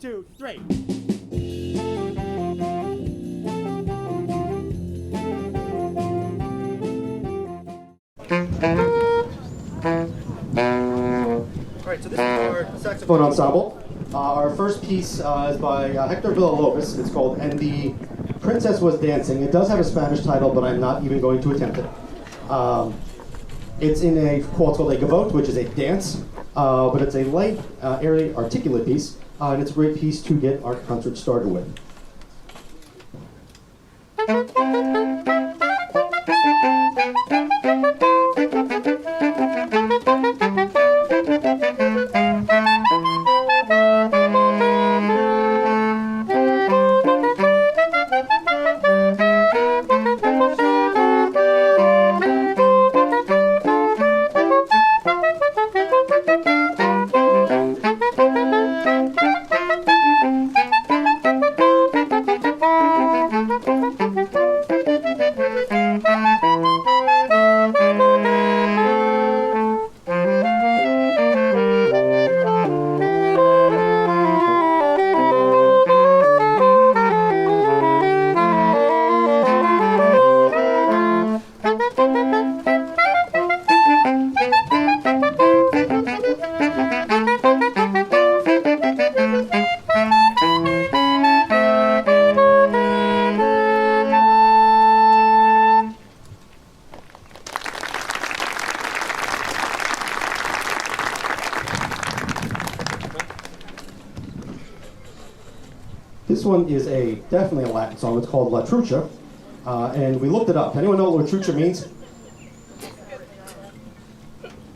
2, 3. Alright, so this is our Saxophone Ensemble. Our first piece is by Hector Villalobos. It's called And the Princess Was Dancing. It does have a Spanish title, but I'm not even going to attempt it. It's in what's called a gavotte, which is a dance, but it's a light, airy, articulate piece, and it's a great piece to get our concert started with. This one is definitely a Latin song. It's called La Trucha, and we looked it up. Anyone know what La Trucha means?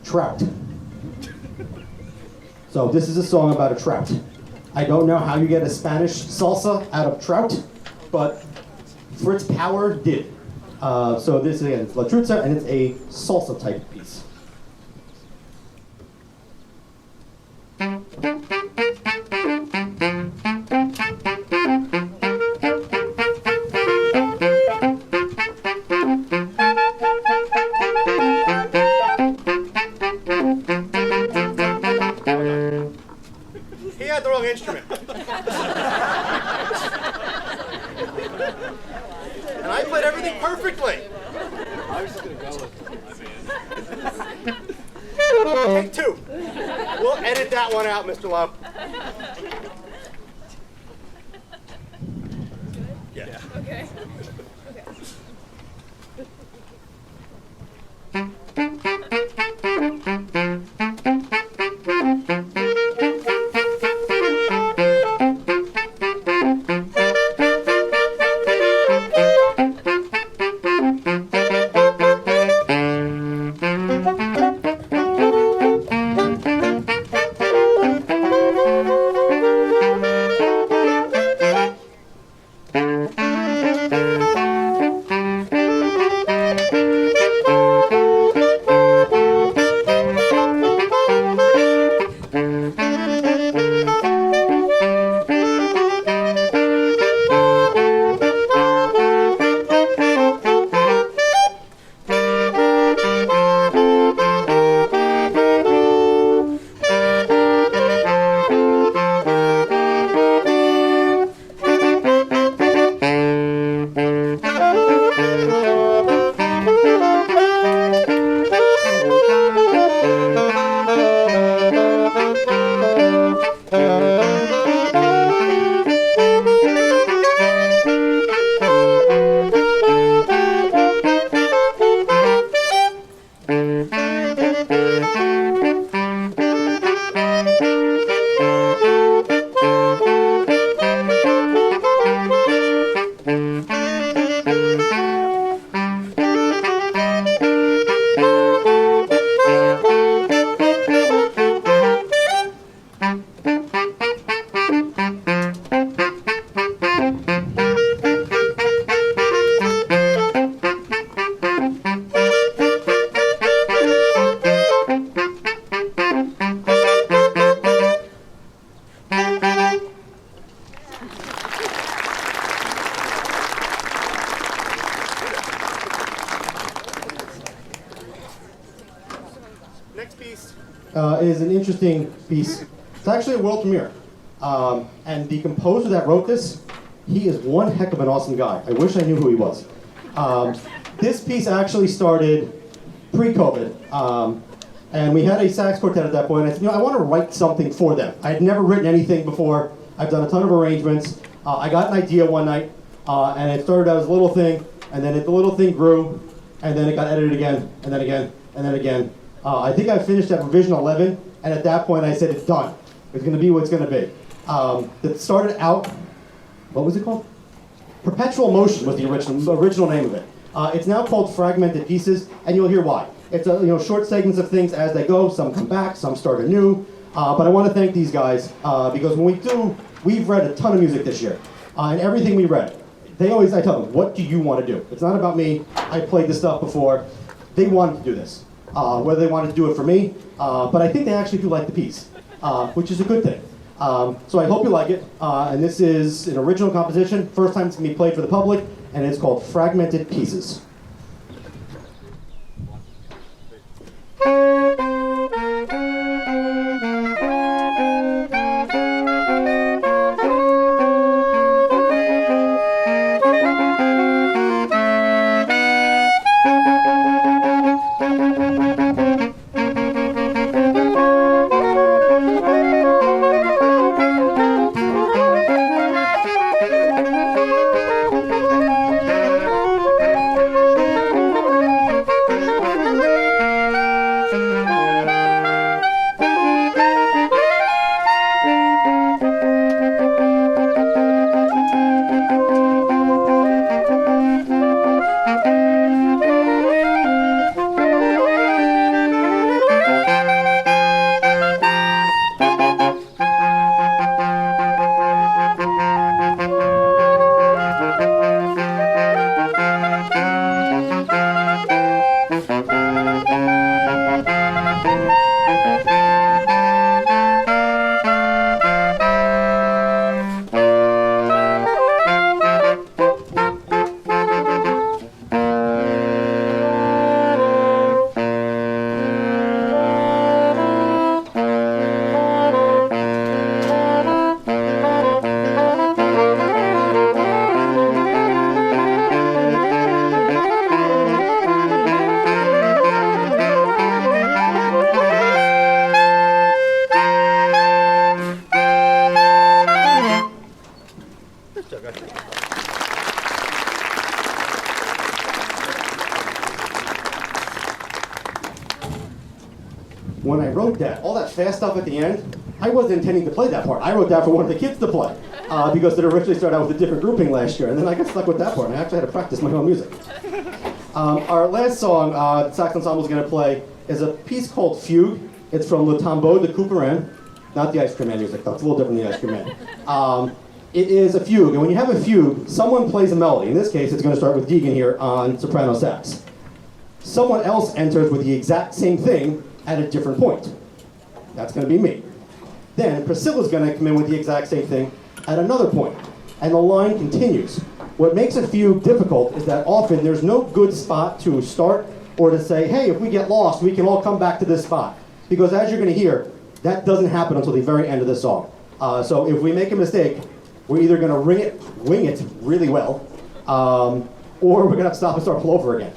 Trout. So this is a song about a trout. I don't know how you get a Spanish salsa out of trout, but Fritz Power did. So this again is La Trucha, and it's a salsa type piece. He had the wrong instrument. And I played everything perfectly. I was just going to go with it. Take 2. We'll edit that one out, Mr. Lowe. Yeah. Okay. Next piece is an interesting piece. It's actually a world premiere. And the composer that wrote this, he is one heck of an awesome guy. I wish I knew who he was. This piece actually started pre-COVID. And we had a sax quartet at that point. And I said, I want to write something for them. I had never written anything before. I've done a ton of arrangements. I got an idea one night, and it started out as a little thing, and then the little thing grew, and then it got edited again, and then again, and then again. I think I finished at revision 11, and at that point I said, it's done. It's going to be what it's going to be. It started out, what was it called? Perpetual Motion was the original name of it. It's now called Fragmented Pieces, and you'll hear why. It's short segments of things as they go. Some come back, some start anew. But I want to thank these guys because when we've read a ton of music this year, and everything we read, I tell them, what do you want to do? It's not about me. I played this stuff before. They wanted to do this, whether they wanted to do it for me, but I think they actually do like the piece, which is a good thing. So I hope you like it. And this is an original composition, first time it's going to be played for the public, and it's called Fragmented Pieces. When I wrote that, all that fast stuff at the end, I wasn't intending to play that part. I wrote that for one of the kids to play because it originally started out with a different grouping last year, and then I got stuck with that part, and I actually had to practice my own music. Our last song the Saxophone Ensemble is going to play is a piece called Fugue. It's from Le Tombeau de Couperin, not the Ice Cream Man music, though. It's a little different than the Ice Cream Man. It is a fugue, and when you have a fugue, someone plays a melody. In this case, it's going to start with Deegan here on soprano sax. Someone else enters with the exact same thing at a different point. That's going to be me. Then Priscilla's going to come in with the exact same thing at another point, and the line continues. What makes a fugue difficult is that often there's no good spot to start or to say, hey, if we get lost, we can all come back to this spot. Because as you're going to hear, that doesn't happen until the very end of the song. So if we make a mistake, we're either going to wing it really well, or we're going to have to stop and start all over again.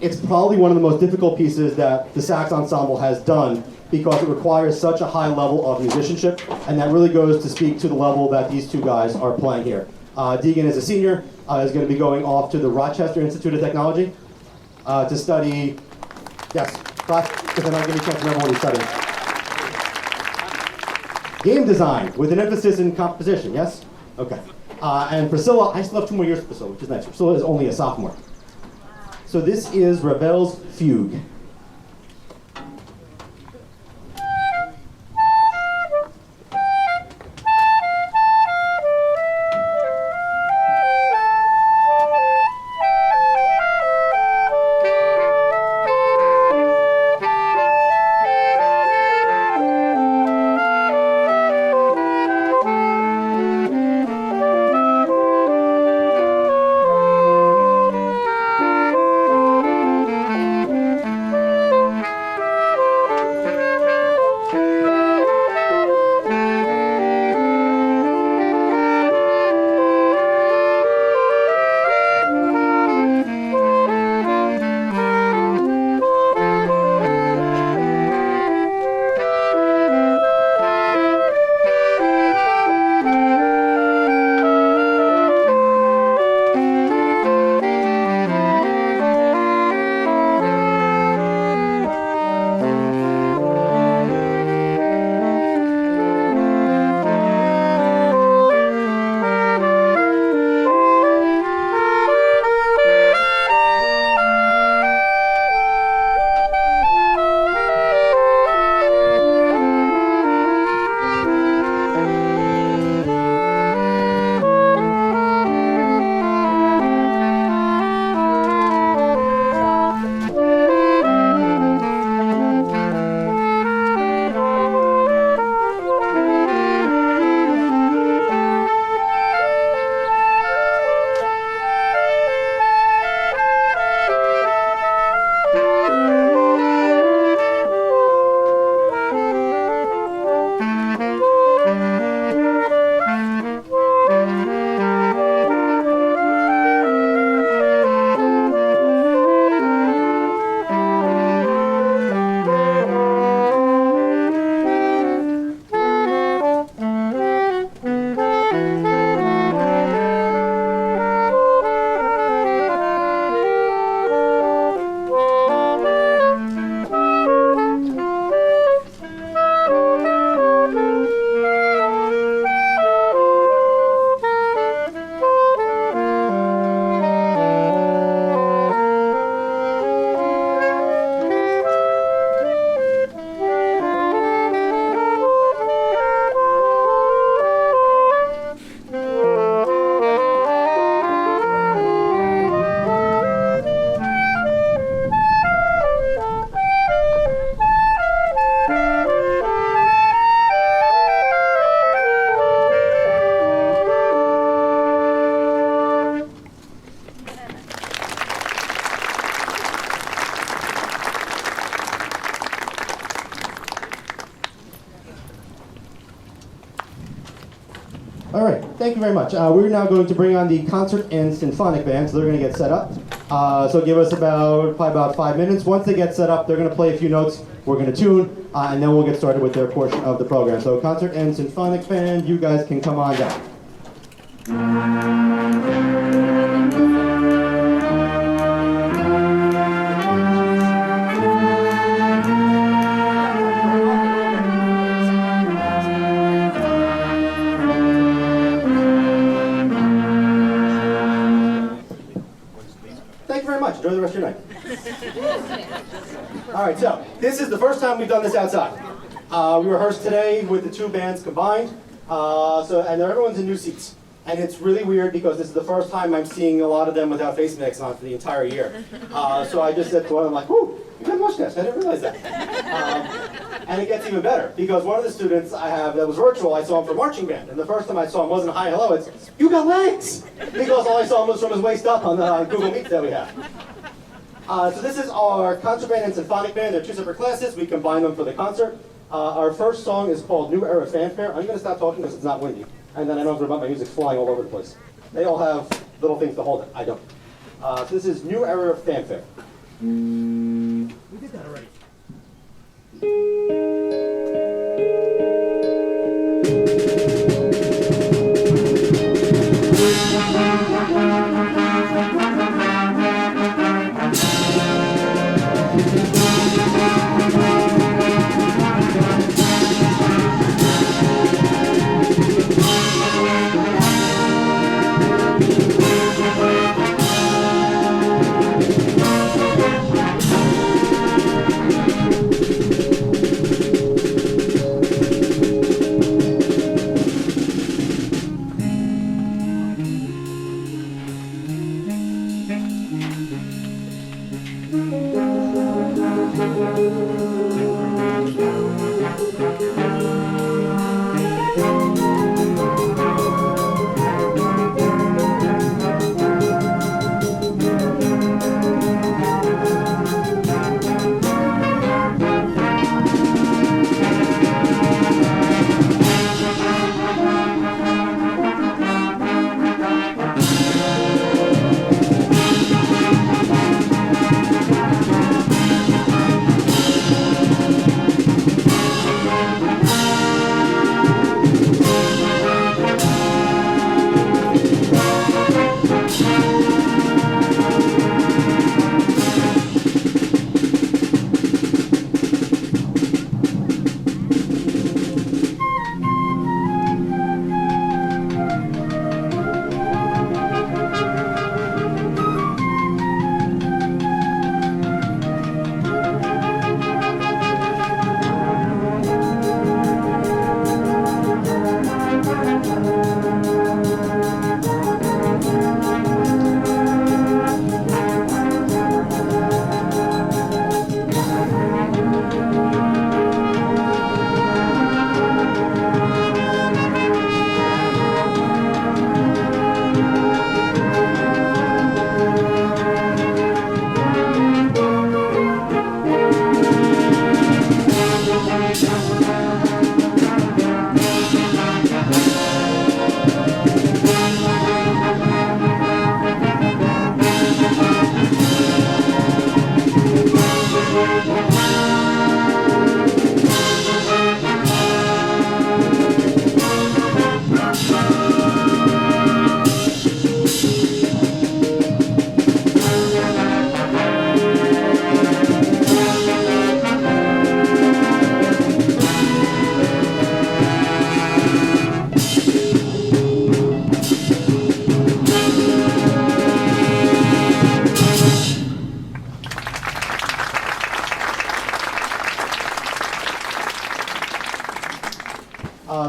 It's probably one of the most difficult pieces that the Sax Ensemble has done because it requires such a high level of musicianship, and that really goes to speak to the level that these two guys are playing here. Deegan is a senior, is going to be going off to the Rochester Institute of Technology to study, yes, because I'm not going to give you a chance to remember what he's studying. Game design with an emphasis in composition, yes? Okay. And Priscilla, I still have 2 more years for Priscilla, which is nice. Priscilla is only a sophomore. So this is Ravel's Fugue. All right, thank you very much. We're now going to bring on the concert and symphonic band, so they're going to get set up. So give us probably about 5 minutes. Once they get set up, they're going to play a few notes. We're going to tune, and then we'll get started with their portion of the program. So concert and symphonic band, you guys can come on down. Thank you very much. Enjoy the rest of your night. All right, so this is the first time we've done this outside. We rehearsed today with the two bands combined, and everyone's in new seats. And it's really weird because this is the first time I'm seeing a lot of them without face masks on for the entire year. So I just said to one, I'm like, "Whoo, you got a mustache, I didn't realize that." And it gets even better because one of the students I have that was virtual, I saw him for marching band. And the first time I saw him wasn't hi, hello, it's, "You got legs!" Because all I saw him was from his waist up on the Google Meet that we have. So this is our concert band and symphonic band. They're two separate classes. We combine them for the concert. Our first song is called New Era Fanfare. I'm going to stop talking because it's not windy. And then I don't have to worry about my music flying all over the place. They all have little things to hold it. I don't. So this is New Era Fanfare. We did that already.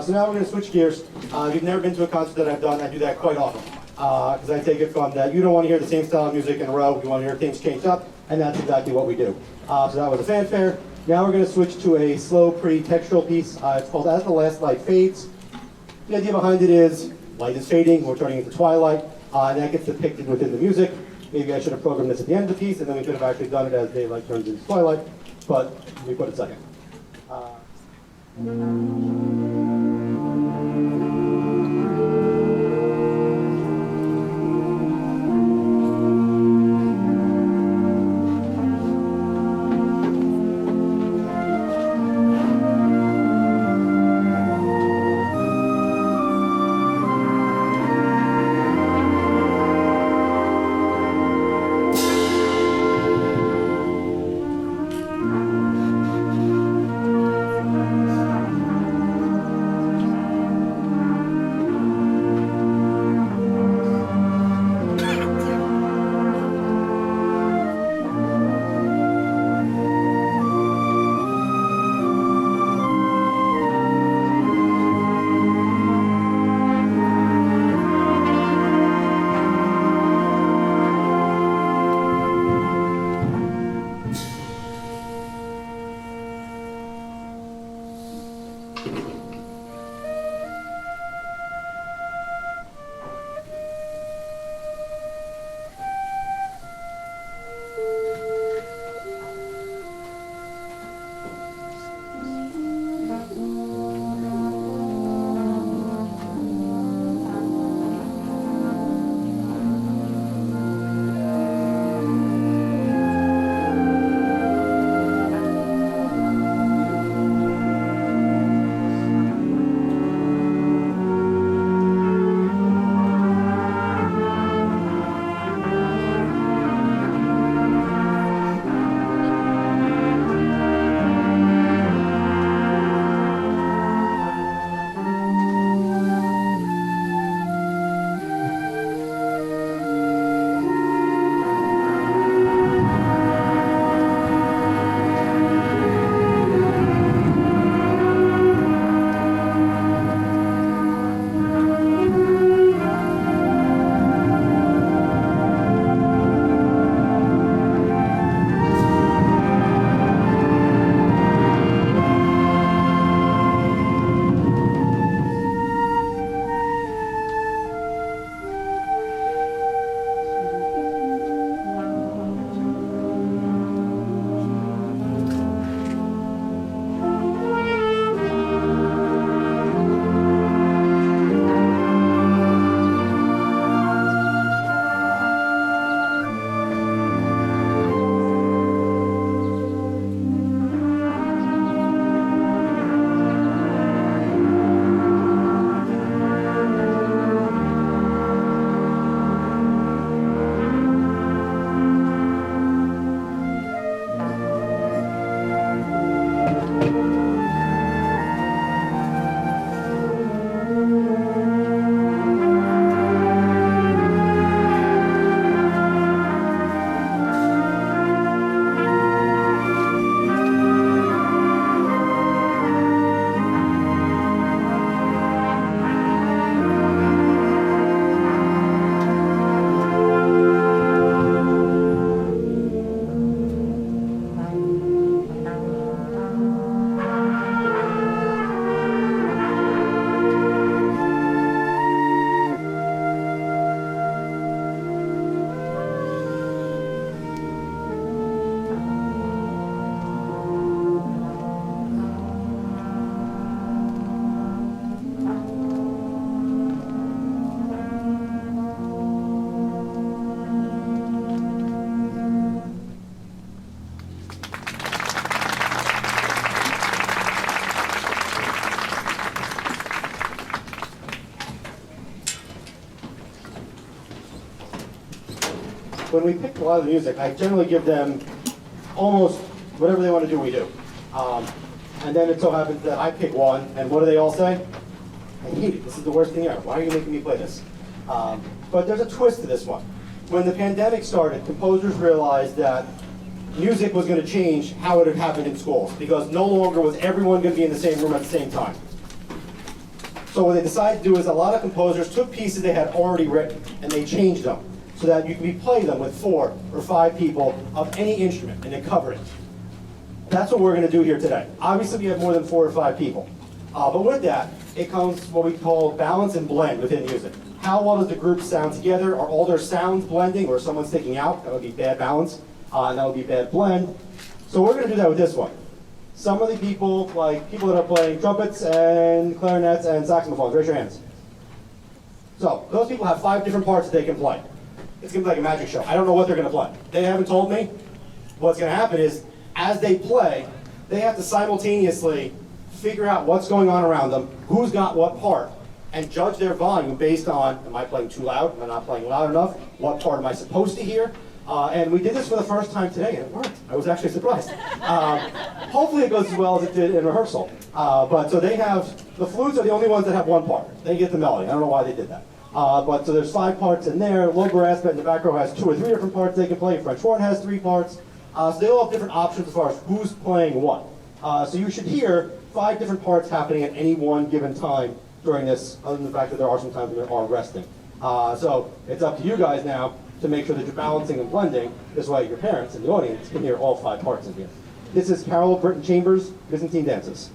So now we're going to switch gears. If you've never been to a concert that I've done, I do that quite often. Because I take it from that you don't want to hear the same style of music in a row, you want to hear things changed up, and that's exactly what we do. So that was a fanfare. Now we're going to switch to a slow, pretty textural piece. It's called As the Last Light Fades. The idea behind it is light is fading, we're turning into twilight, and that gets depicted within the music. Maybe I should have programmed this at the end of the piece, and then we could have actually done it as daylight turns into twilight, but we put it second. when we pick a lot of the music, I generally give them almost whatever they want to do, we do. And then it so happens that I pick one, and what do they all say? I hate it. This is the worst thing ever. Why are you making me play this? But there's a twist to this one. When the pandemic started, composers realized that music was going to change how it had happened in schools, because no longer was everyone going to be in the same room at the same time. So what they decided to do is a lot of composers took pieces they had already written and they changed them so that you could play them with 4 or 5 people of any instrument and they covered it. That's what we're going to do here today. Obviously we have more than 4 or 5 people. But with that, it comes what we call balance and blend within music. How well does the group sound together? Are all their sounds blending, or someone sticking out? That would be bad balance, and that would be bad blend. So we're going to do that with this one. Some of the people, like people that are playing trumpets and clarinets and saxophones, raise your hands. So those people have 5 different parts that they can play. It's going to be like a magic show. I don't know what they're going to play. They haven't told me. What's going to happen is, as they play, they have to simultaneously figure out what's going on around them, who's got what part, and judge their volume based on, am I playing too loud? Am I not playing loud enough? What part am I supposed to hear? And we did this for the first time today, and it worked. I was actually surprised. Hopefully it goes as well as it did in rehearsal. But so they have, the flutes are the only ones that have 1 part. They get the melody. I don't know why they did that. But so there's 5 parts in there. Low brass band in the back row has 2 or 3 different parts they can play. French horn has 3 parts. So they all have different options as far as who's playing what. So you should hear 5 different parts happening at any one given time during this, other than the fact that there are some times when they are resting. So it's up to you guys now to make sure that you're balancing and blending. This way your parents and the audience can hear all 5 parts in here. This is Carol of Britain Chambers, Byzantine Dances.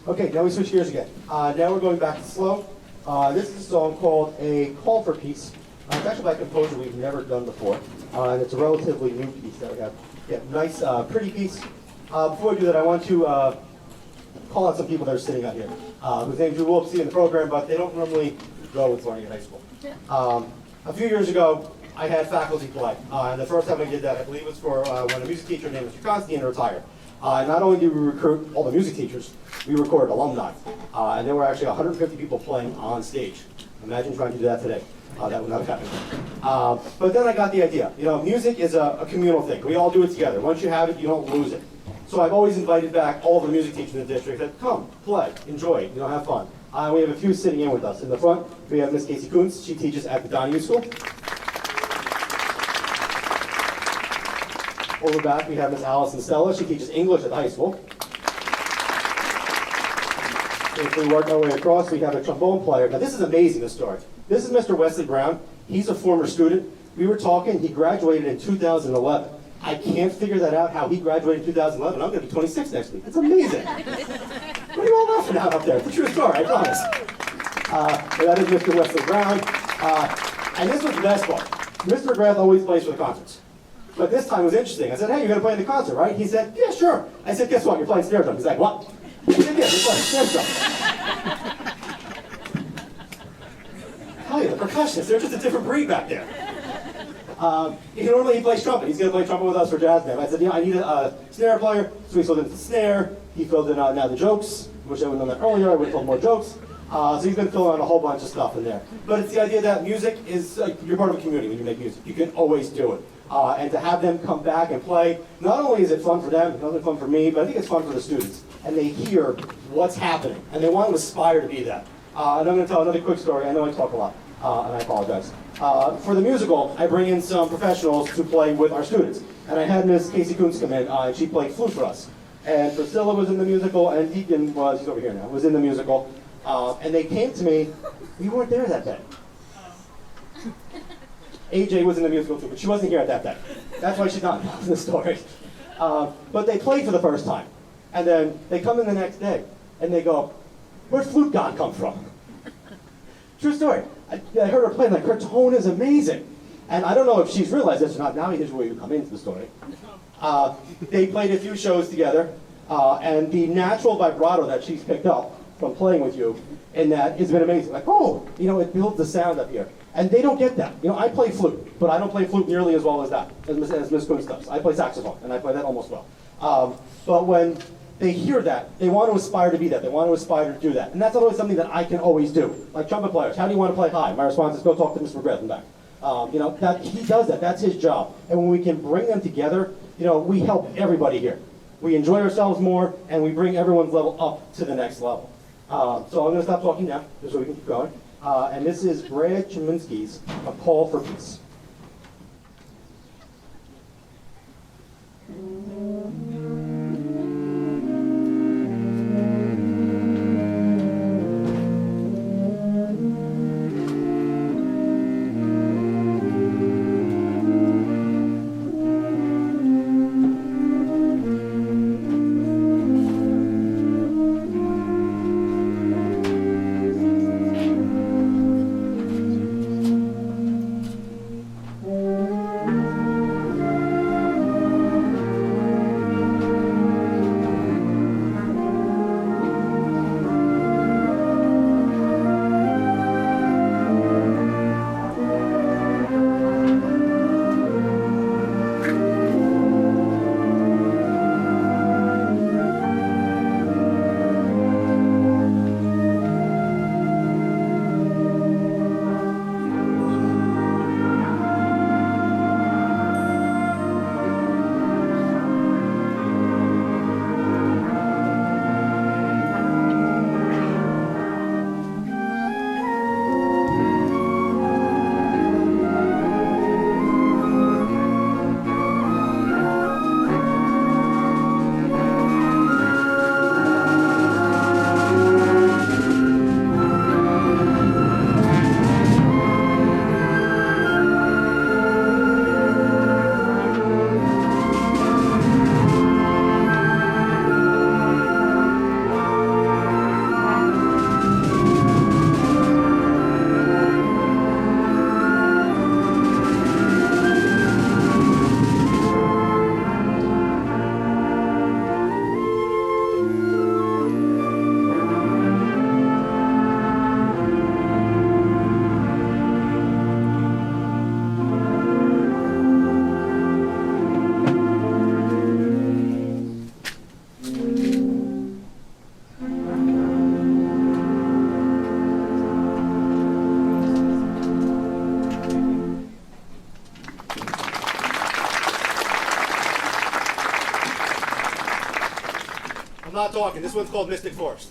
Okay, now we switch gears again. Now we're going back to slow. This is a song called A Call for Peace. It's actually by a composer we've never done before. And it's a relatively new piece that we have. Yeah, nice, pretty piece. Before I do that, I want to call out some people that are sitting out here, whose names you will see in the program, but they don't normally go with Barnegat High School. A few years ago, I had faculty play, and the first time I did that, I believe was for when a music teacher named Mr. Constantine retired. Not only did we recruit all the music teachers, we recorded alumni, and there were actually 150 people playing on stage. Imagine trying to do that today. That would not happen. But then I got the idea. You know, music is a communal thing. We all do it together. Once you have it, you don't lose it. So I've always invited back all the music teachers in the district that come, play, enjoy, have fun. We have a few sitting in with us. In the front, we have Miss Casey Kuntz. She teaches at the Donahue School. Over back, we have Miss Allison Stella. She teaches English at the high school. If we work our way across, we have a trombone player. Now, this is amazing, this story. This is Mr. Wesley Brown. He's a former student. We were talking. He graduated in 2011. I can't figure that out, how he graduated in 2011. I'm going to be 26 next week. That's amazing. What are you all laughing at up there? It's a true story, I promise. That is Mr. Wesley Brown. And this was the best part. Mr. McGrath always plays for the concerts. But this time it was interesting. I said, hey, you're going to play in the concert, right? He said, yeah, sure. I said, guess what? You're playing snare drum. He's like, what? I said, yeah, you're playing snare drum. Tell you, the percussionists, they're just a different breed back there. Normally he plays trumpet. He's going to play trumpet with us for jazz band. I said, I need a snare player. So he filled in the snare. He filled in now the jokes. I wish I would have known that earlier. I would have told more jokes. So he's been filling out a whole bunch of stuff in there. But it's the idea that music is, you're part of a community when you make music. You can always do it. And to have them come back and play, not only is it fun for them, it's not only fun for me, but I think it's fun for the students. And they hear what's happening. And they want to aspire to be that. And I'm going to tell another quick story. I know I talk a lot, and I apologize. For the musical, I bring in some professionals to play with our students. And I had Miss Casey Kuntz come in, and she played flute for us. And Priscilla was in the musical, and Deacon was, he's over here now, was in the musical. And they came to me, we weren't there that day. AJ was in the musical too, but she wasn't here at that day. That's why she's not involved in the story. But they played for the first time. And then they come in the next day, and they go, where's Flute God come from? True story. I heard her play, like, her tone is amazing. And I don't know if she's realized this or not. Now here's where you come into the story. They played a few shows together, and the natural vibrato that she's picked up from playing with you, and that has been amazing. Like, oh, it builds the sound up here. And they don't get that. I play flute, but I don't play flute nearly as well as that, as Miss Kuntz does. I play saxophone, and I play that almost well. But when they hear that, they want to aspire to be that. They want to aspire to do that. And that's not always something that I can always do. Like trumpet players, how do you want to play high? My response is go talk to Mr. McGrath and back. That he does that. That's his job. And when we can bring them together, we help everybody here. We enjoy ourselves more, and we bring everyone's level up to the next level. So I'm going to stop talking now, just so we can keep going. And this is Brad Cheminsky's A Call for Peace. not talking. This one's called Mystic Forest.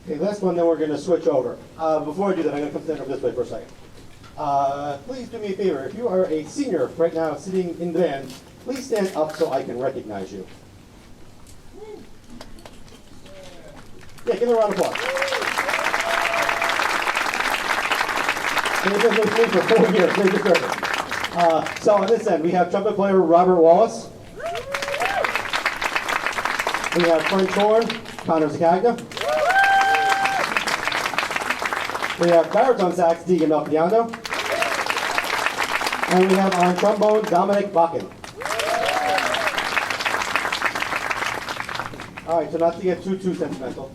Okay, last one, then we're going to switch over. Before I do that, I'm going to come stand over this way for a second. Please do me a favor. If you are a senior right now sitting in the band, please stand up so I can recognize you. Yeah, give them a round of applause. They've been with me for 4 years. They deserve it. So on this end, we have trumpet player Robert Wallace. We have French horn, Connor Zacagna. We have baritone sax, Deegan Melchiando. And we have on trombone, Dominic Bakken. All right, so not to get too sentimental.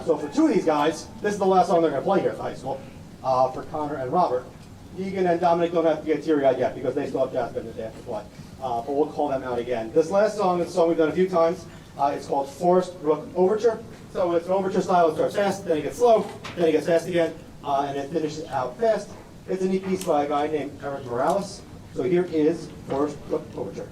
So for two of these guys, this is the last song they're going to play here at the high school. For Connor and Robert. Deegan and Dominic don't have to get teary-eyed yet because they still have jazz band that they have to play. But we'll call them out again. This last song is a song we've done a few times. It's called Forest Brook Overture. So it's an overture style. It starts fast, then it gets slow, then it gets fast again, and it finishes out fast. It's a neat piece by a guy named Eric Morales. So here is Forest Brook Overture.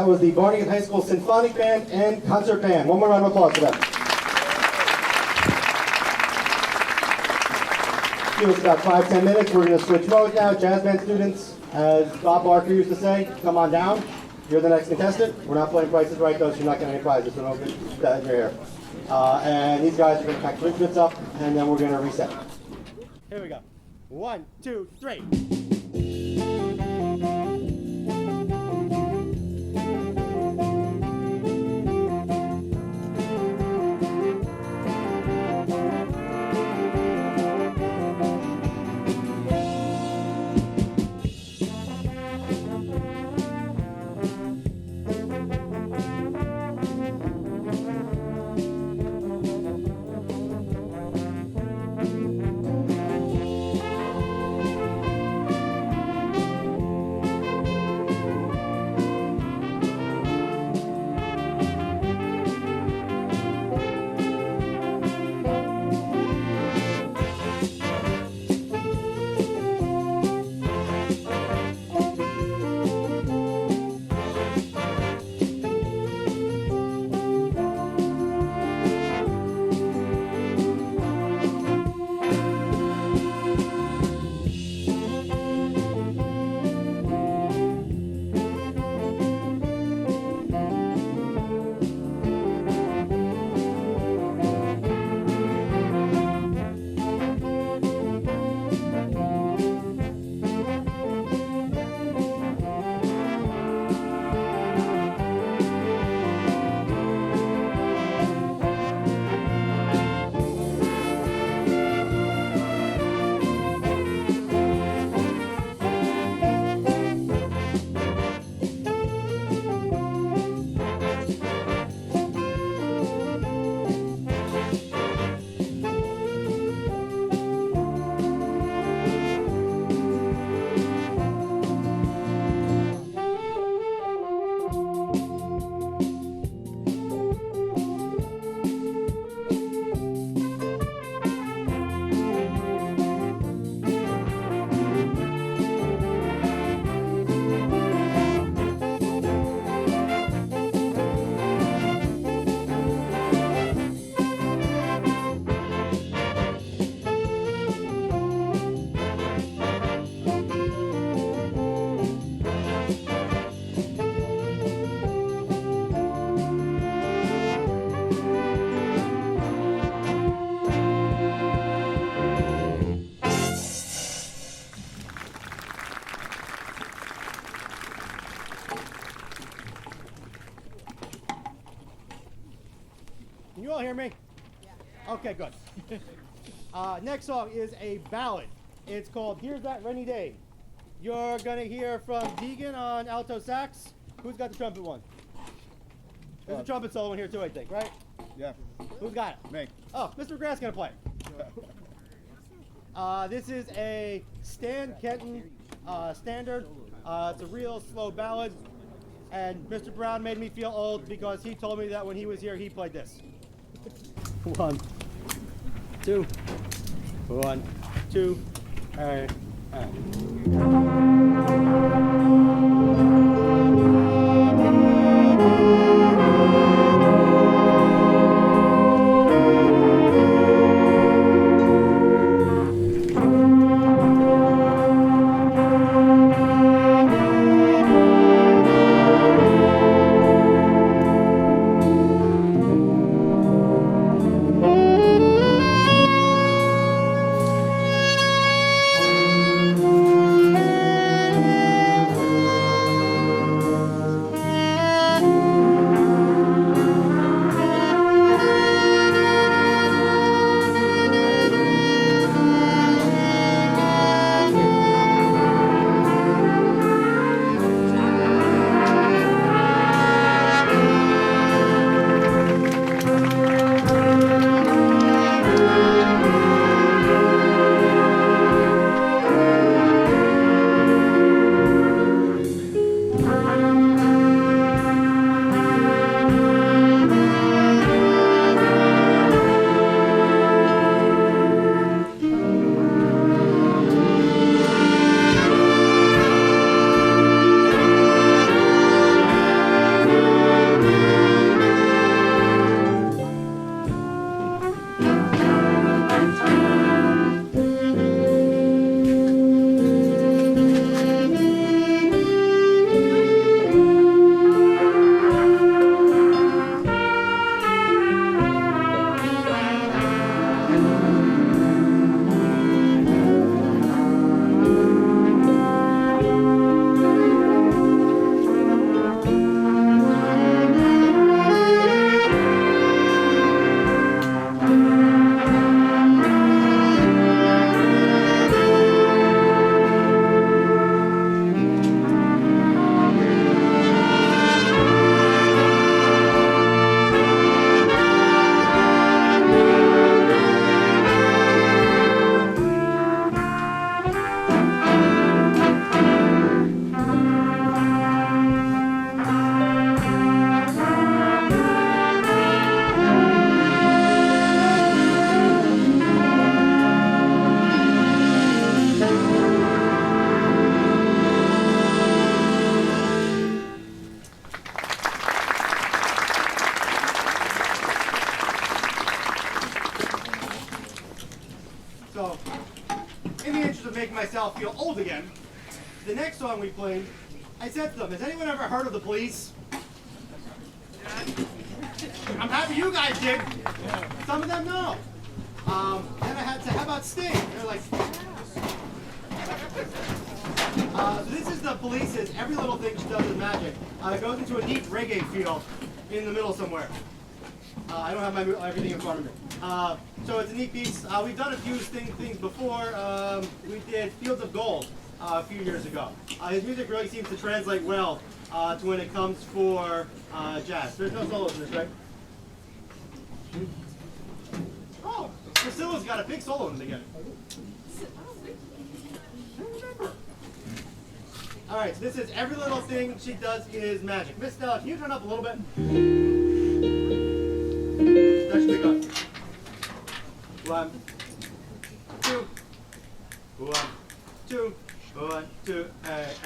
That was the Barnegat High School Symphonic Band and Concert Band. One more round of applause for them. Give us about 5-10 minutes. We're going to switch modes now. Jazz band students, as Bob Barker used to say, come on down. You're the next contestant. We're not playing Price is Right, though, so you're not getting any prizes, so don't get that in your hair. And these guys are going to pack drink bits up, and then we're going to reset. Here we go. 1, 2, 3. Can you all hear me? Yeah. Okay, good. Next song is a ballad. It's called Here's That Rainy Day. You're going to hear from Deegan on alto sax. Who's got the trumpet one? There's a trumpet solo in here too, I think, right? Yeah. Who's got it? Me. Oh, Mr. McGrath's going to play. This is a Stan Kenton standard. It's a real slow ballad. And Mr. Brown made me feel old because he told me that when he was here, he played this. 1, 2, 1, 2, and. make myself feel old again, the next song we played, I said to them, has anyone ever heard of the Police? I'm happy you guys did. Some of them know. Then I had to, how about Sting? They're like, so this is the Police's Every Little Thing She Does Is Magic. It goes into a deep reggae feel in the middle somewhere. I don't have everything in front of me. So it's a neat piece. We've done a few things before. We did Fields of Gold a few years ago. His music really seems to translate well to when it comes for jazz. There's no solos in this, right? Oh, Priscilla's got a big solo in the beginning. All right, so this is Every Little Thing She Does Is Magic. Miss Stella, can you turn up a little bit? That should be good. 1, 2, 1, 2, 1, 2, and.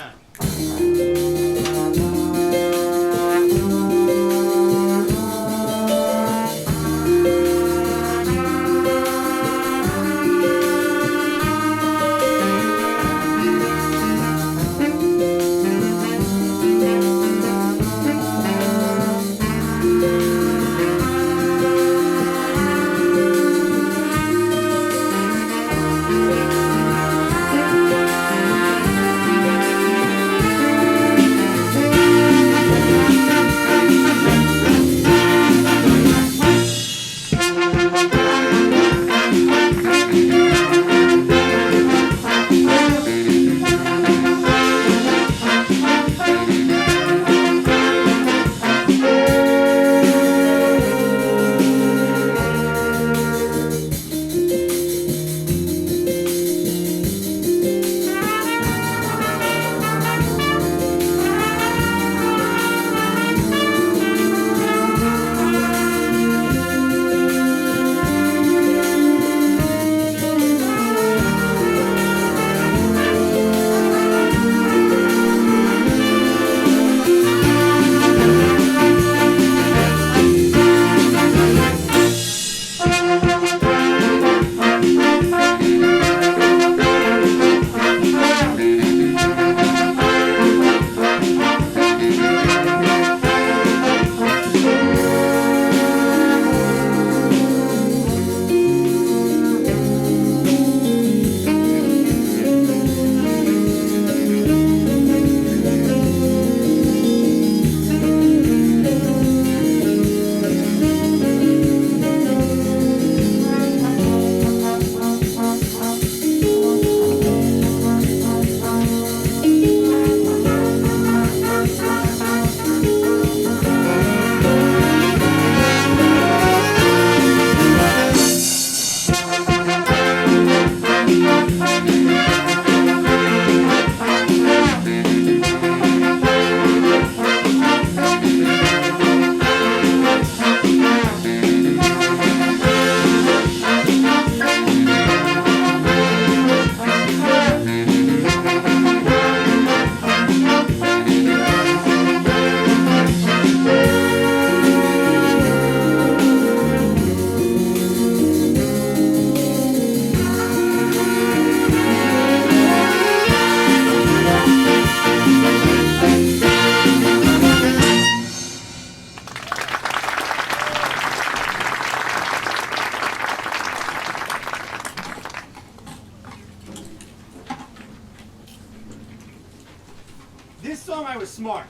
This song I was smart.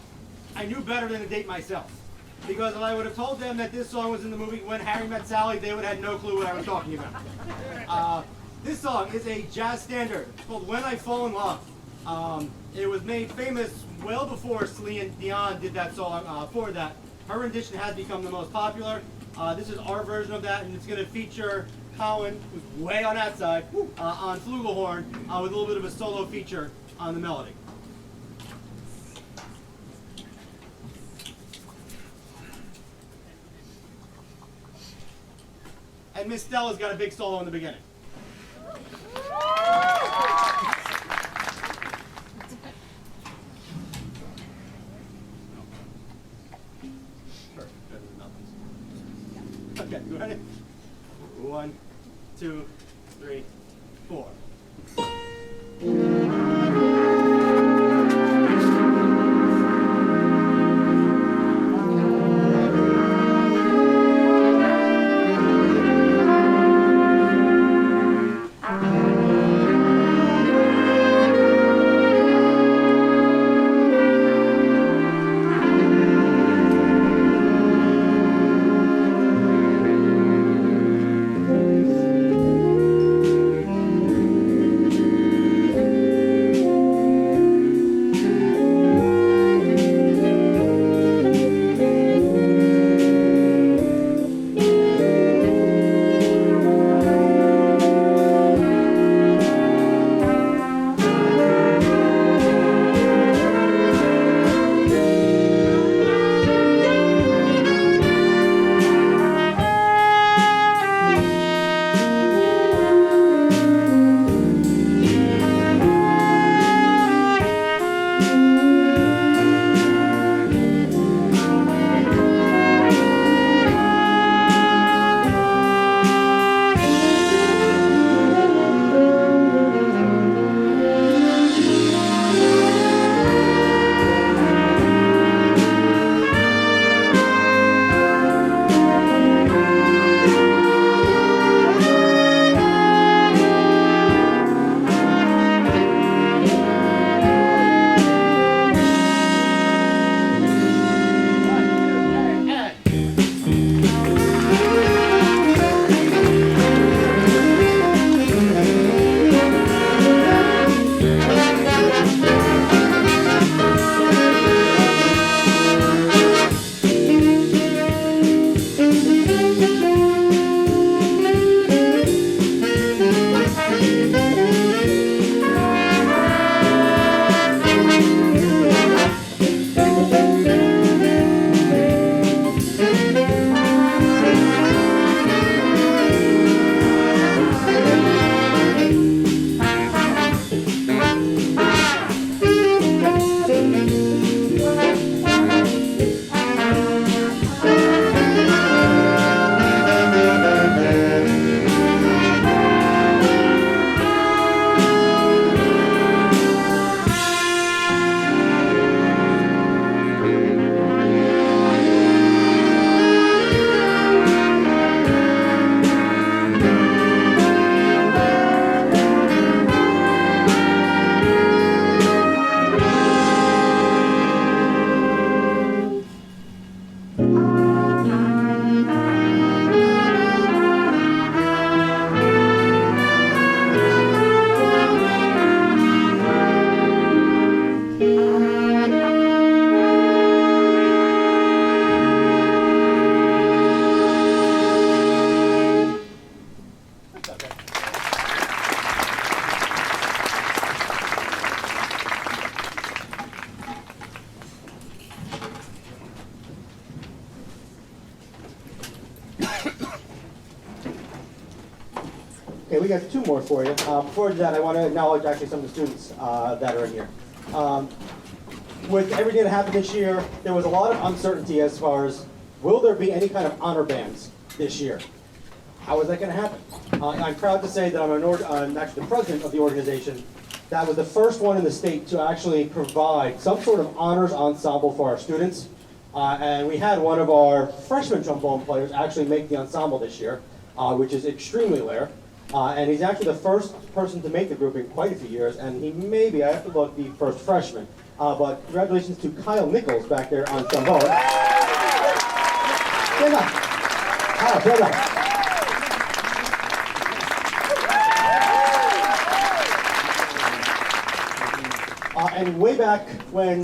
I knew better than to date myself. Because if I would have told them that this song was in the movie When Harry Met Sally, they would have had no clue what I was talking about. This song is a jazz standard. It's called When I Fall in Love. It was made famous well before Celine Dion did that song for that. Her rendition has become the most popular. This is our version of that, and it's going to feature Colin, who's way on that side, on flugelhorn, with a little bit of a solo feature on the melody. And Miss Stella's got a big solo in the beginning. Okay, you ready? 1, 2, 3, 4. Okay, we got two more for you. Before I do that, I want to acknowledge actually some of the students that are in here. With everything that happened this year, there was a lot of uncertainty as far as, will there be any kind of honor bands this year? How is that going to happen? I'm proud to say that I'm actually the president of the organization. That was the first one in the state to actually provide some sort of honors ensemble for our students. And we had one of our freshman trombone players actually make the ensemble this year, which is extremely rare. And he's actually the first person to make the group in quite a few years, and he may be, I have to look, the first freshman. But congratulations to Kyle Nichols back there on trombone. Stand up. Kyle, stand up. And way back when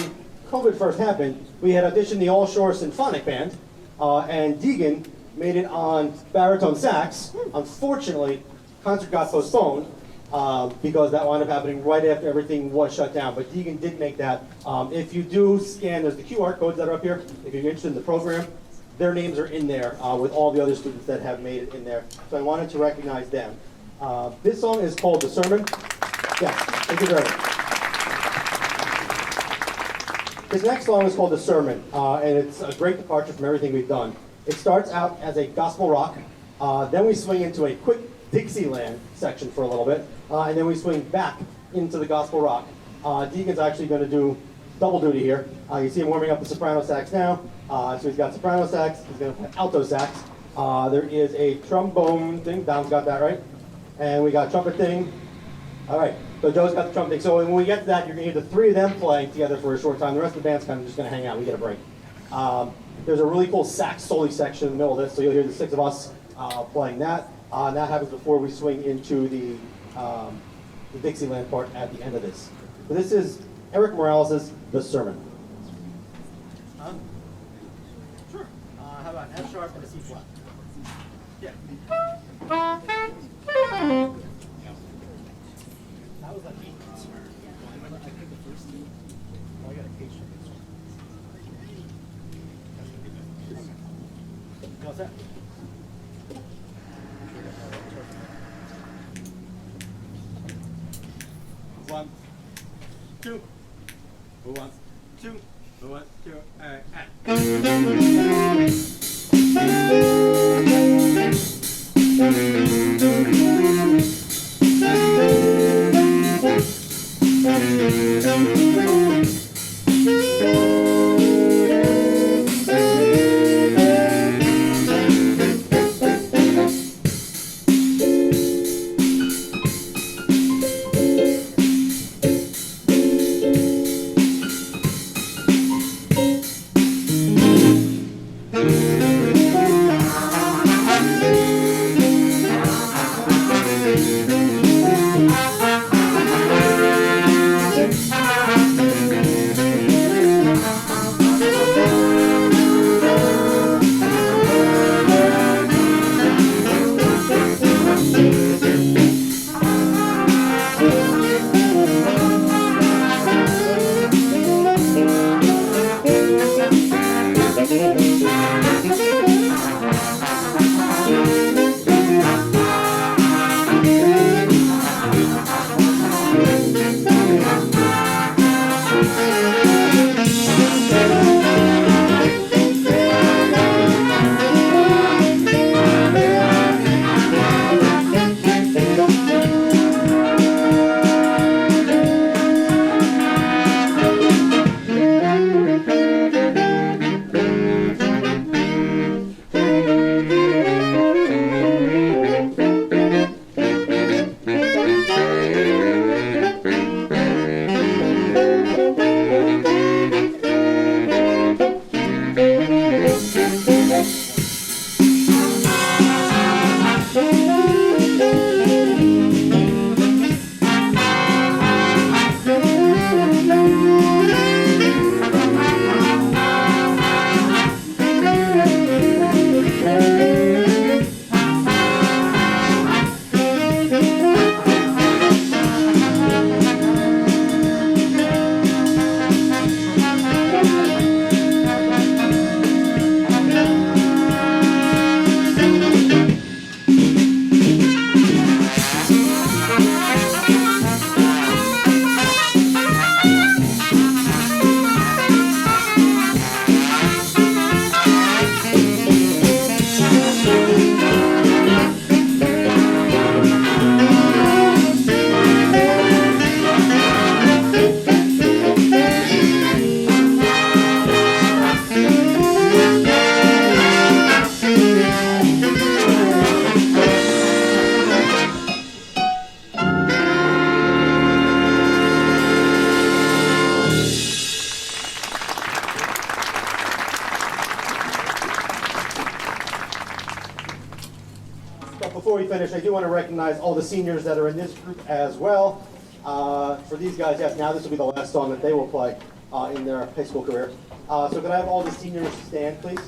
COVID first happened, we had auditioned the All Shore Symphonic Band, and Deegan made it on baritone sax. Unfortunately, concert got postponed because that wound up happening right after everything was shut down. But Deegan did make that. If you do scan, there's the QR codes that are up here. If you're interested in the program, their names are in there with all the other students that have made it in there. So I wanted to recognize them. This song is called The Sermon. Yes, thank you very much. This next song is called The Sermon, and it's a great departure from everything we've done. It starts out as a gospel rock, then we swing into a quick Dixieland section for a little bit, and then we swing back into the gospel rock. Deacon's actually going to do double duty here. You see him warming up the soprano sax now. So he's got soprano sax, he's going to play alto sax. There is a trombone thing, Dom's got that right. And we got trumpet thing. All right, so Joe's got the trumpet thing. So when we get to that, you're going to hear the three of them playing together for a short time. The rest of the band's kind of just going to hang out. We get a break. There's a really cool sax solo section in the middle of this, so you'll hear the six of us playing that. And that happens before we swing into the Dixieland part at the end of this. So this is Eric Morales' The Sermon. Sure. How about F sharp and a C flat? Yeah. That was like 8 notes. I picked the first two. Oh, I got a K sharp. How's that? One, two, 1, 2, 1, 2, Before we finish, I do want to recognize all the seniors that are in this group as well. For these guys, yes, now this will be the last song that they will play in their high school career. So could I have all the seniors stand, please?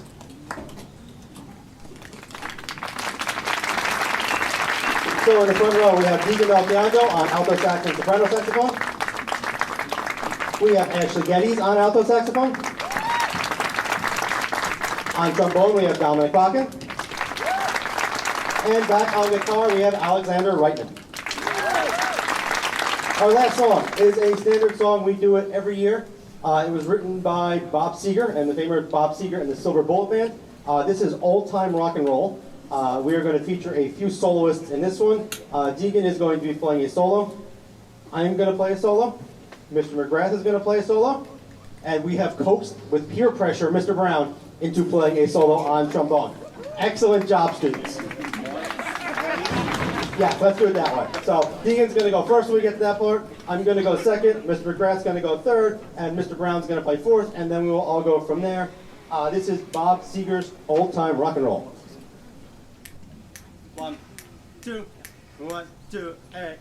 So in the front row, we have Deacon Melchiando on alto sax and soprano saxophone. We have Ashley Geddes on alto saxophone. On trombone, we have Dominic Bakken. And back on guitar, we have Alexander Reitman. Our last song is a standard song. We do it every year. It was written by Bob Seger and the famous Bob Seger and the Silver Bullet Band. This is old-time rock and roll. We are going to feature a few soloists in this one. Deacon is going to be playing a solo. I'm going to play a solo. Mr. McGrath is going to play a solo. And we have coaxed, with peer pressure, Mr. Brown into playing a solo on trombone. Excellent job, students. Yeah, let's do it that way. So Deegan's going to go first when we get to that part. I'm going to go second. Mr. McGrath's going to go third. And Mr. Brown's going to play fourth. And then we will all go from there. This is Bob Seger's Old Time Rock and Roll. 1, 2, 1, 2, and.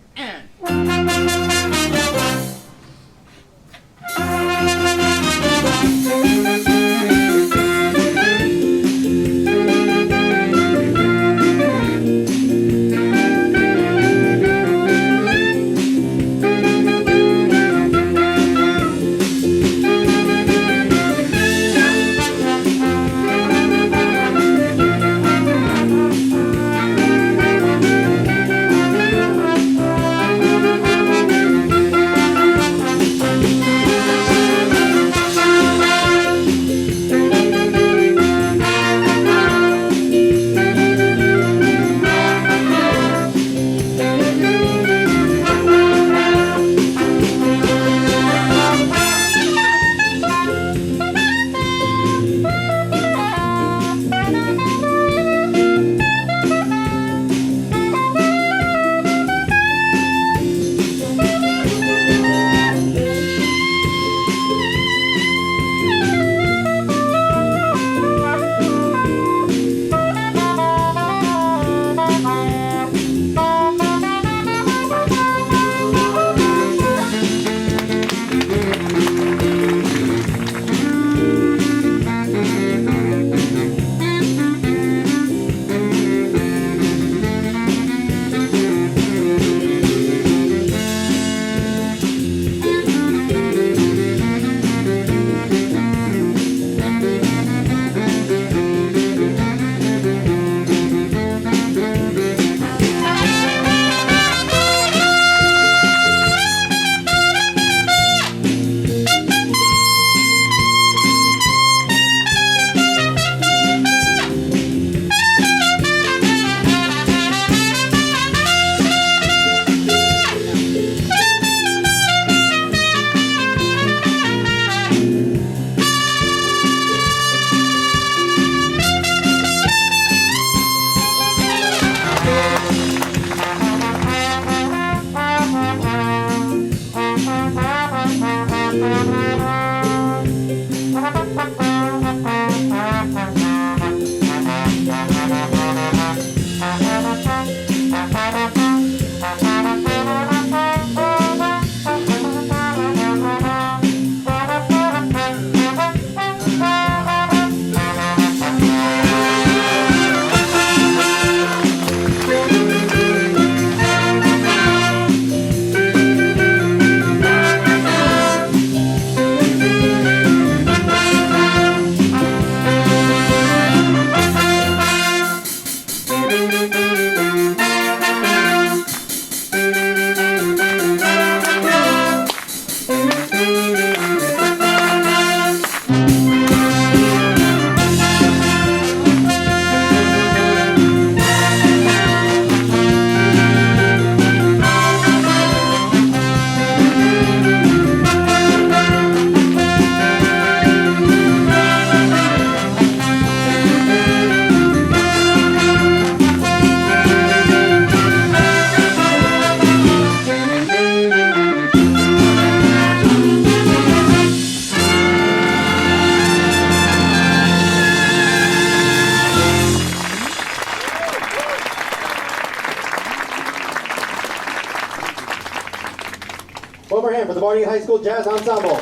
One more hand for the Barnegat High School Jazz Ensemble.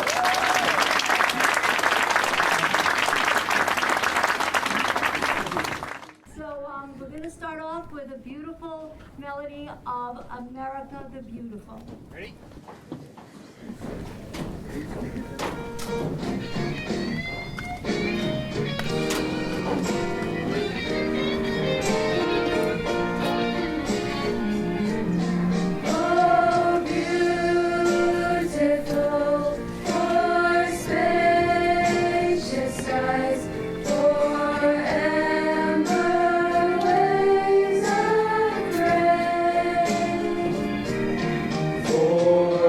So we're going to start off with a beautiful melody of America the Beautiful. Ready? For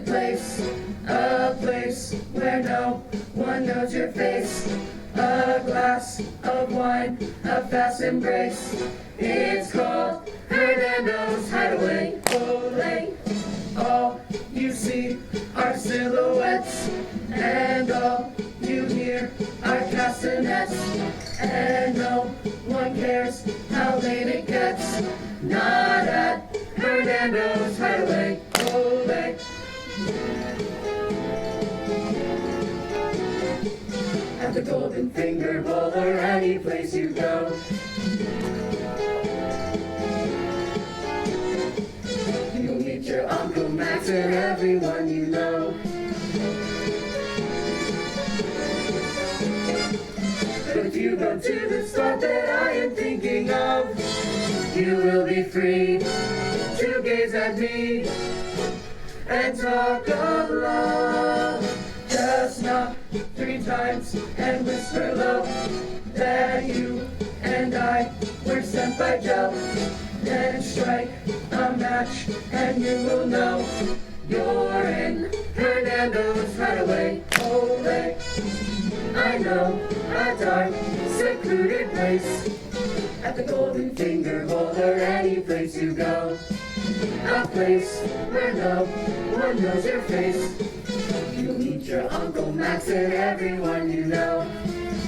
a place where no one knows your face. A glass of wine, a fast embrace. It's called Hernando's Hideaway. Ole, all you see are silhouettes, and all you hear are castanets, and no one cares how late it gets. Not at Hernando's Hideaway. Ole. At the Golden Finger Bowl or any place you go, you'll meet your Uncle Max and everyone you know. But if you go to the spot that I am thinking of, you will be free to gaze at me and talk of love. Just knock 3 times and whisper low that you and I were sent by Joe. Then strike a match and you will know you're in Hernando's Hideaway. Ole, I know a dark, secluded place at the Golden Finger Bowl or any place you go. A place where no one knows your face. You'll meet your Uncle Max and everyone you know.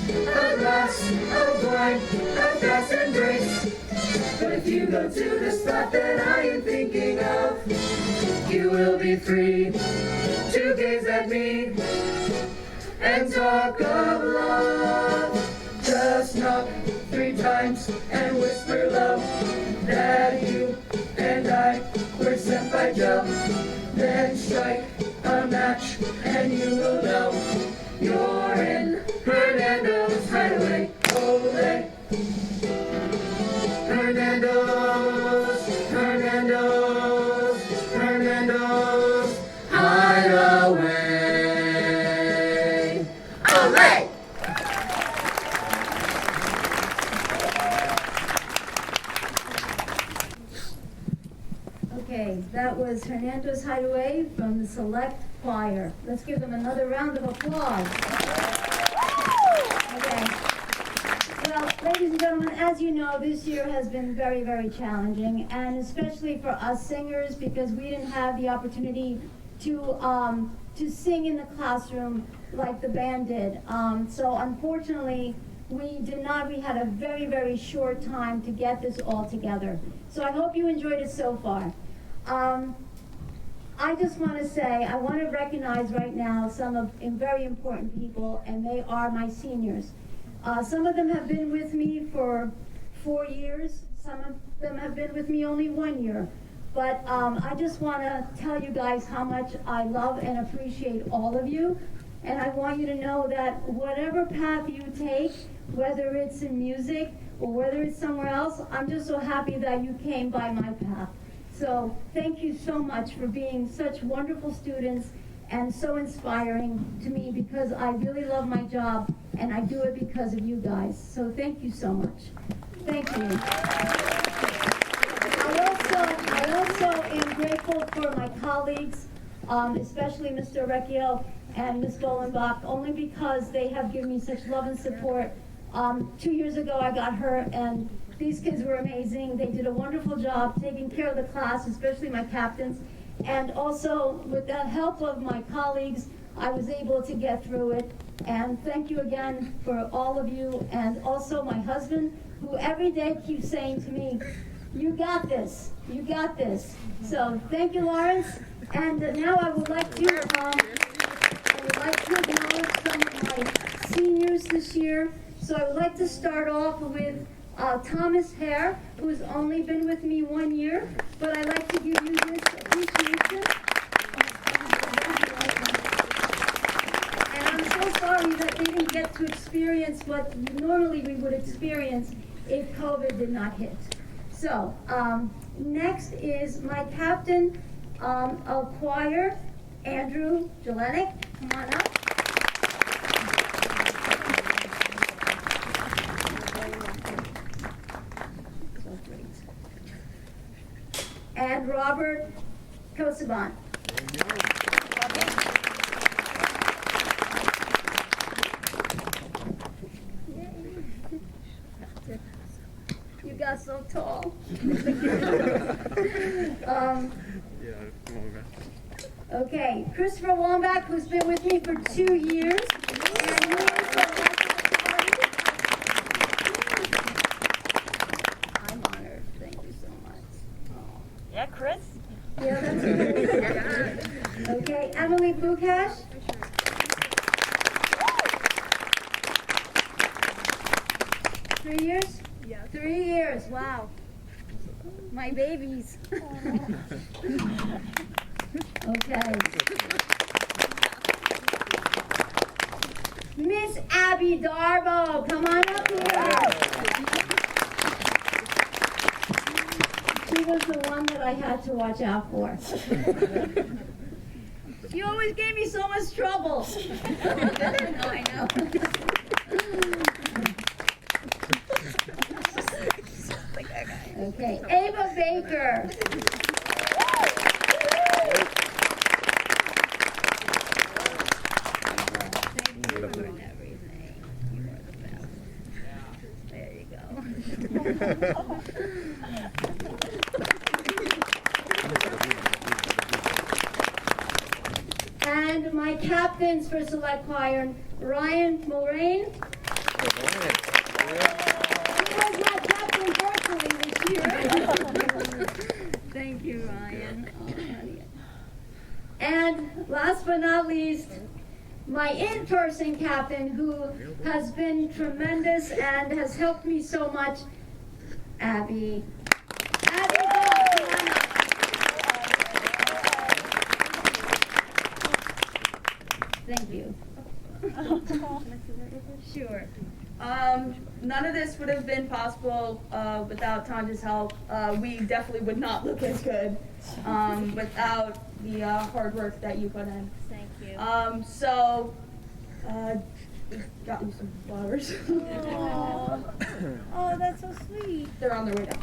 A glass of wine, a fast embrace. But if you go to the spot that I am thinking of, you will be free to gaze at me and talk of love. Just knock 3 times and whisper low that you and I were sent by Joe. Then strike a match and you will know you're in Hernando's Hideaway. Ole, Hernando's, Hernando's, Hernando's Hideaway. Ole! Okay, that was Hernando's Hideaway from the Select Choir. Let's give them another round of applause. Okay. Well, ladies and gentlemen, as you know, this year has been very, very challenging, and especially for us singers, because we didn't have the opportunity to sing in the classroom like the band did. So unfortunately, we had a very, very short time to get this all together. So I hope you enjoyed it so far. I just want to say, I want to recognize right now some very important people, and they are my seniors. Some of them have been with me for 4 years. Some of them have been with me only 1 year. But I just want to tell you guys how much I love and appreciate all of you. And I want you to know that whatever path you take, whether it's in music or whether it's somewhere else, I'm just so happy that you came by my path. So thank you so much for being such wonderful students and so inspiring to me, because I really love my job and I do it because of you guys. So thank you so much. Thank you. I also am grateful for my colleagues, especially Mr. Recchio and Ms. Bolenbach, only because they have given me such love and support. 2 years ago I got hurt, and these kids were amazing. They did a wonderful job taking care of the class, especially my captains. And also, with the help of my colleagues, I was able to get through it. And thank you again for all of you. And also my husband, who every day keeps saying to me, you got this, you got this. So thank you, Lawrence. And now I would like to acknowledge some of my seniors this year. So I would like to start off with Thomas Hare, who's only been with me 1 year, but I'd like to give you this appreciation. And I'm so sorry that they didn't get to experience what normally we would experience if COVID did not hit. So, next is my captain of choir, Andrew Jelenic. Come on up. And Robert Kosovan. got so tall. Okay, Christopher Wambach, who's been with me for 2 years. And he is the I'm honored. Thank you so much. Yeah, Chris? Yeah, that's good. Okay, Emily Bukash. Three years? Yeah. 3 years, wow. My babies. Okay. Miss Abby Darbo, come on up here. She was the one that I had to watch out for. She always gave me so much trouble. I know. Okay, Ava Baker. Thank you for everything. You are the best. There you go. And my captains for select choir, Ryan Mulrain. He was my captain virtually this year. Thank you, Ryan. Oh, honey. And last but not least, my in-person captain who has been tremendous and has helped me so much, Abby. Abby, go, come on up. Thank you. Sure. None of this would have been possible without Tanja's help. We definitely would not look as good without the hard work that you put in. Thank you. Got you some flowers. Oh, that's so sweet. They're on their way down.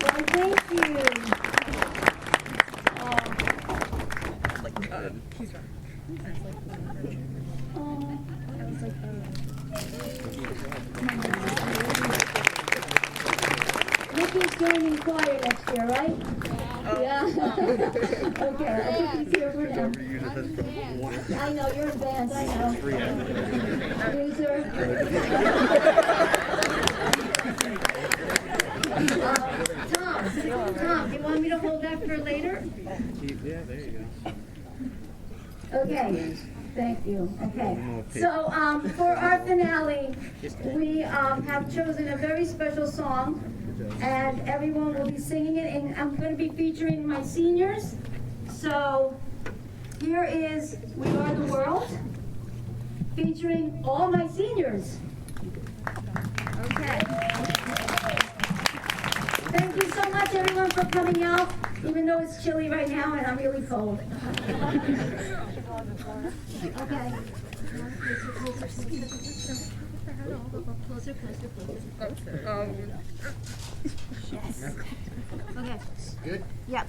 Well, thank you. Nikki's joining choir next year, right? Yeah. Okay, I think he's here for now. I know, you're in bands, I know. Loser. Tom, do you want me to hold that for later? Yeah, there you go. Okay, thank you. Okay, so for our finale, we have chosen a very special song, and everyone will be singing it, and I'm going to be featuring my seniors. So here is We Are the World, featuring all my seniors. Okay. Thank you so much, everyone, for coming out, even though it's chilly right now and I'm really cold. Okay. Closer. Yes. Okay. Good? Yep.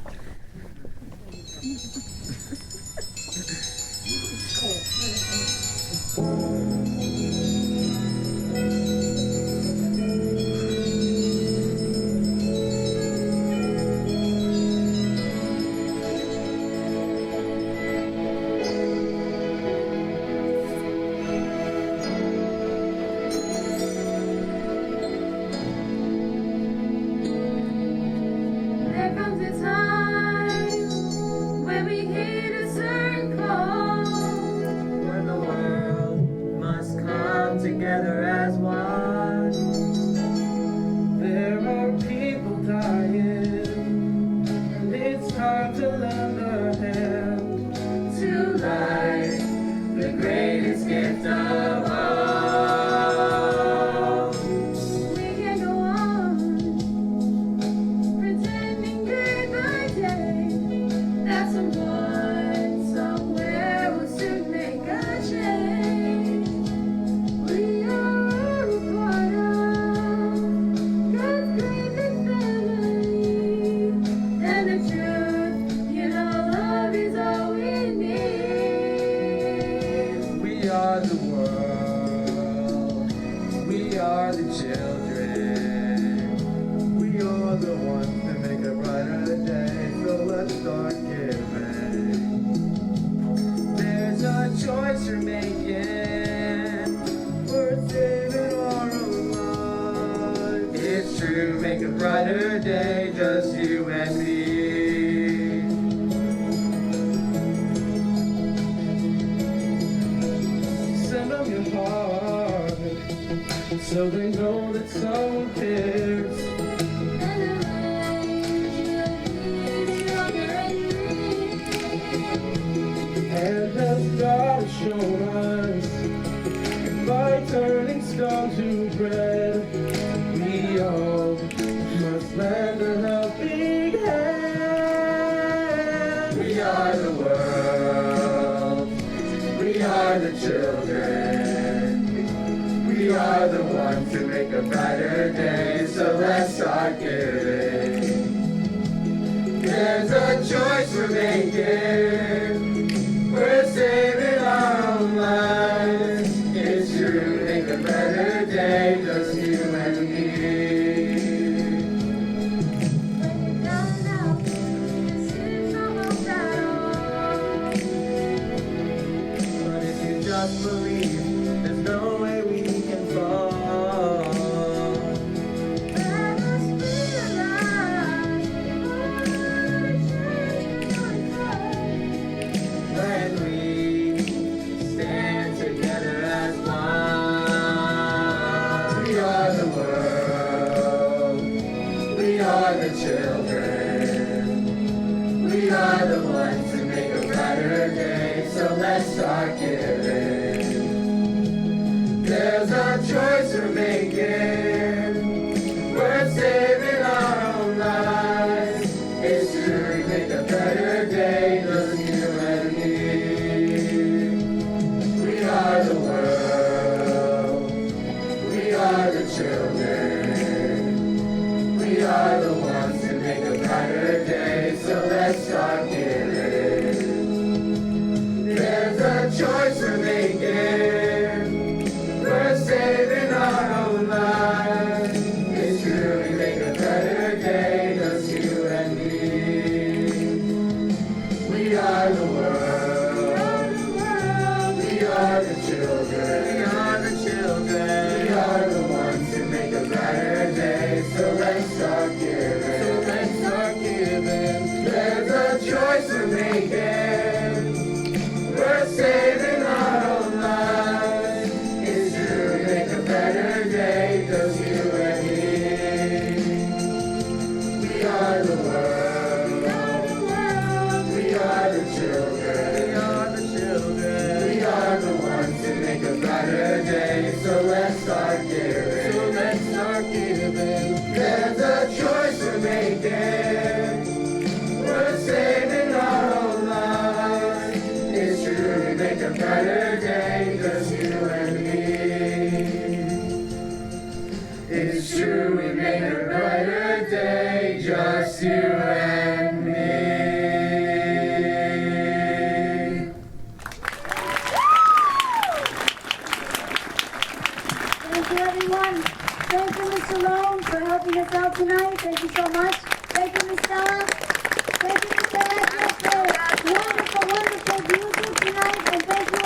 There comes a time when we hit a certain call, when the world We are the children. We are the ones that make a brighter day. So let's start giving. There's a choice you're making. We're saving our own lives. It's true, make a brighter day, just you and me. Send them your heart, so they know that someone cares. And as God has shown us, by turning stone to bread, we all must lend a helping hand. We are the world, we are the children, we are the ones who make a brighter day, so let's start giving. There's a choice we're making, we're saving our own lives. It's true, make a better day, just you and me. But if you just believe, there's no way we can fall. When we stand together as one, we are the world, we are the children, we are the ones who make a brighter day, so let's start giving. There's a choice we're making, we're saving our own lives. It's true, we make a better day, just you and me. We are the world, we are the children, we are the ones who make a brighter day, so let's start giving. There's a choice we're making, we're saving our own lives. It's true, we make a better day, just you and me. We are the world, we are the children, we are the children, we are the ones who make a brighter day, so let's start giving, so let's start giving. There's a choice we're making, we're saving our own lives. It's true, we make a better day, just you and me. We are the world, we are the children, we are the children, we are the ones who make a brighter day, so let's start giving, so let's start giving. There's a choice we're making, we're saving our own lives. It's true, we make a brighter day, just you and me. It's true, we make a brighter day, just you and me. Thank you, everyone. Thank you, Ms. Salone, for helping us out tonight. Thank you so much. Thank you, Ms. Stella. Thank you, Mr. Electra, for wonderful, wonderful music tonight. And thank you